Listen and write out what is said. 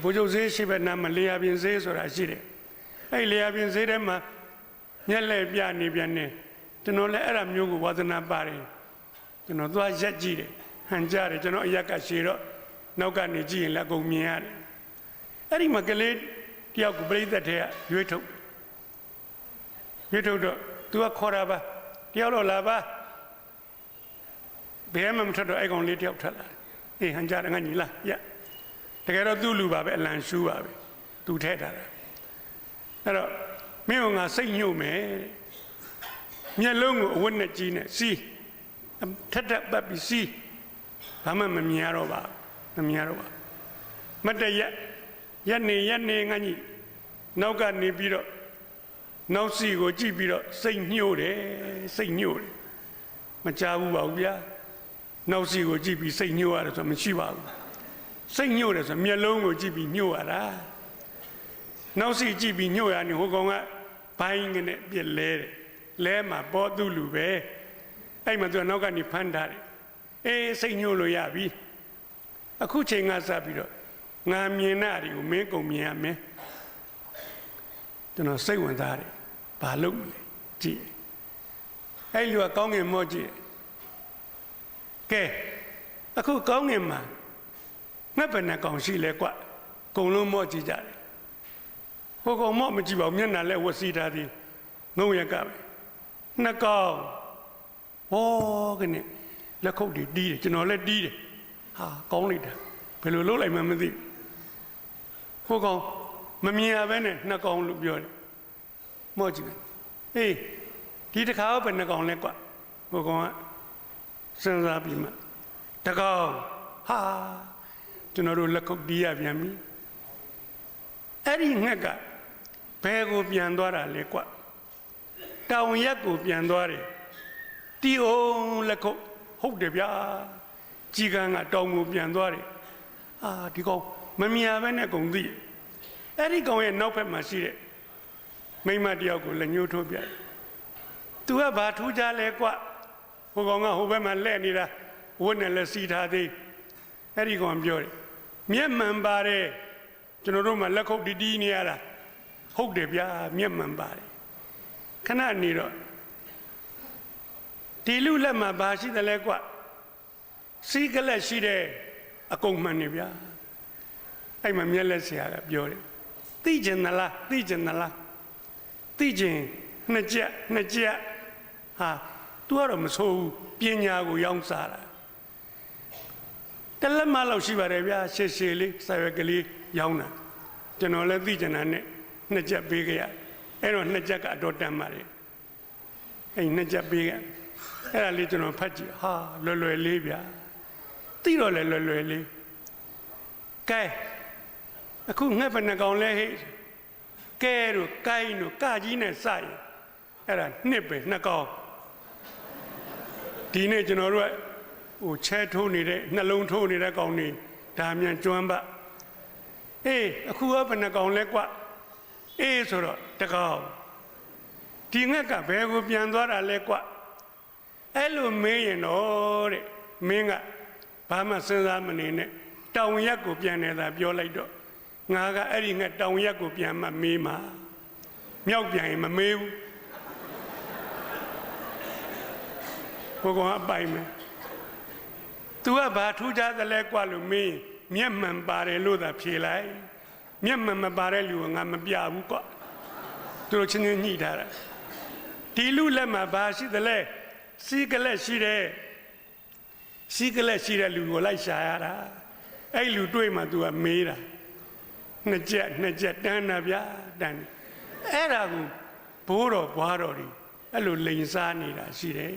ဘိုးချုပ်ဈေးရှိဘက်နားမှာလေယာပြင်ဈေးဆိုတာရှိတယ်အဲ့လေယာပြင်ဈေးထဲမှာမျက်လှည့်ပြနေပြန်နေကျွန်တော်လည်းအဲ့ဒါမျိုးကိုဝါသနာပါတယ်ကျွန်တော်သွားရက်ကြည့်တယ်ဟန်ကြတယ်ကျွန်တော်အရက်ကရှည်တော့နောက်ကနေကြည့်ရင်လည်းအကုန်မြင်ရတယ်အဲ့ဒီမှာကလေးတယောက်ကိုပြိဿတဲ့ရွေးထုတ်တော့သူကခေါ်တာပါတယောက်တော့လာပါဘယ်မှမထွက်တော့အဲ့ကောင်လေးတယောက်ထွက်လာအေးဟန်ကြတယ်ငါညီလာရတကယ်တော့သူ့လူပါပဲအလံရှူးပါပဲသူထဲထားတာအဲ့တော့မင်းကငါစိတ်ညှို့မယ်မျက်လုံးကိုအဝတ်နဲ့ကြီးနဲ့စီးထက်ပတ်ပြီးစီးဘာမှမမြင်ရတော့ပါမတည့်ရက်နေငါညီနောက်ကနေပြီးတော့နောက်စီကိုကြည့်ပြီးတော့စိတ်ညှို့တယ်မကြဘူးပါဘူးဗျာနောက်စီကိုကြည့်ပြီးစိတ်ညှို့ရတယ်ဆိုမရှိပါဘူးစိတ်ညှို့တယ်ဆိုမျက်လုံးကိုကြည့်ပြီးညှို့ရတာနောက်စီကြည့်ပြီးညှို့ရနေဟိုကောင်ကဘိုင်းနဲ့ပြက်လဲမှာပေါ်သူ့လူပဲအဲ့မှာသူကနောက်ကနေဖမ်းထားတယ်အေးစိတ်ညှို့လို့ရပြီအခုချိန်ကစပြီးတော့ငါမြင်တာတွေကိုမင်းကုန်မြင်ရမယ်ကျွန်တော်စိတ်ဝင်စားတယ်ဘာလုပ်လဲကြည့်အဲ့လူကကောင်းငင်မော့ကြည့်ကဲအခုကောင်းငင်မှာငှက်ပယ်နဲ့ကောင်ရှိလဲကွအကုန်လုံးမော့ကြည့်ကြတယ်ဟိုကောင်မော့မကြည့်ပါဘူးမျက်နှာလဲဝစီထားသည်ငုံရကပဲနှစ်ကောင်ဟောကနေလက်ခုပ်တီးတယ်ကျွန်တော်လည်းတီးတယ်ဟာကောင်းလိုက်တာဘယ်လိုလုပ်လိုက်မှမသိဟိုကောင်မမြင်ရဘဲနဲ့နှစ်ကောင်လို့ပြောတယ်မော့ကြည့်ပဲအေးဒီတစ်ခါဘယ်နှစ်ကောင်လဲကွဟိုကောင်ကစဉ်းစားပြီးမှတကောင်ဟာကျွန်တော်တို့လက်ခုပ်တီးရပြန်ပြီအဲ့ဒီငှက်ကဘယ်ကိုပြန်သွားတာလဲကွတောင်ရက်ကိုပြန်သွားတယ်တီအောင်လက်ခုပ်ဟုတ်တယ်ဗျာကြီးကန်းကတောင်ကိုပြန်သွားတယ်ဟာဒီကောင်မမြင်ဘဲနဲ့ကုန်သိအဲ့ဒီကောင်ရဲ့နောက်ဘက်မှာရှိတဲ့မိမတယောက်ကိုလက်ညှိုးထိုးပြတယ်သူကဘာထူးကြလဲကွဟိုကောင်ကဟိုဘက်မှာလှည့်နေတာဝတ်နဲ့လက်စီထားသေးအဲ့ဒီကောင်ပြောတယ်မျက်မှန်ပါတယ်ကျွန်တော်တို့မှလက်ခုပ်တီးနေရတာဟုတ်တယ်ဗျာမျက်မှန်ပါတယ်ခဏနေတော့ဒီလူလက်မှာဘာရှိတယ်လဲကွစီးကလက်ရှိတယ်အကုန်မှန်နေဗျာအဲ့မှာမျက်လက်ဆရာကပြောတယ်သိကျင်သလားသိကျင်နှစ်ချက်ဟာသူကတော့မဆိုးဘူးပညာကိုရောင်းစားတာတလက်မလောက်ရှိပါတယ်ဗျာရှည်လေးဆာရွက်ကလေးရောင်းတာကျွန်တော်လည်းသိကျင်တာနဲ့နှစ်ချက်ပေးခဲ့ရအဲ့တော့နှစ်ချက်ကအတော်တန်ပါတယ်အဲ့နှစ်ချက်ပေးခဲ့အဲ့ဒါလေးကျွန်တော်ဖတ်ကြည့်ဟာလွယ်လေးဗျာသိတော့လည်းလွယ်လေးကဲအခုငှက်ဘယ်နှကောင်လဲဟဲ့ကဲတို့ကိုင်းတို့ကကြီးနဲ့စရင်အဲ့ဒါနှစ်ပဲနှစ်ကောင်ဒီနေ့ကျွန်တော်တို့ဟိုချဲထိုးနေတဲ့နှလုံးထိုးနေတဲ့ကောင်နေဒါမြန်ကျွမ်းပါအေးအခုကဘယ်နှကောင်လဲကွအေးဆိုတော့တကောင်ဒီငှက်ကဘယ်ကိုပြန်သွားတာလဲကွအဲ့လိုမင်းရင်တော့တဲ့မင်းကဘာမှစဉ်းစားမနေနဲ့တောင်ရက်ကိုပြန်နေတာပြောလိုက်တော့ငါကအဲ့ဒီငှက်တောင်ရက်ကိုပြန်မှမေးမှာမြောက်ပြန်ရင်မမေးဘူးဘုကောင်အပိုင်မယ်သူကဘာထူးခြားတယ်လဲကွလို့မင်းမျက်မှန်ပါတယ်လို့သာဖြေလိုက်မျက်မှန်မပါတဲ့လူကငါမပြဘူးကွသူတို့ချင်းချင်းညှိထားတာဒီလူလက်မှာဘာရှိတယ်လဲစီးကလက်ရှိတဲ့လူကိုလိုက်ရှာရတာအဲ့လူတွေ့မှသူကမေးတာနှစ်ချက်တန်းတာဗျာတန်းအဲ့ဒါကိုဘိုးတော်ဘွားတော်တွေအဲ့လိုလိန်စားနေတာရှိတယ်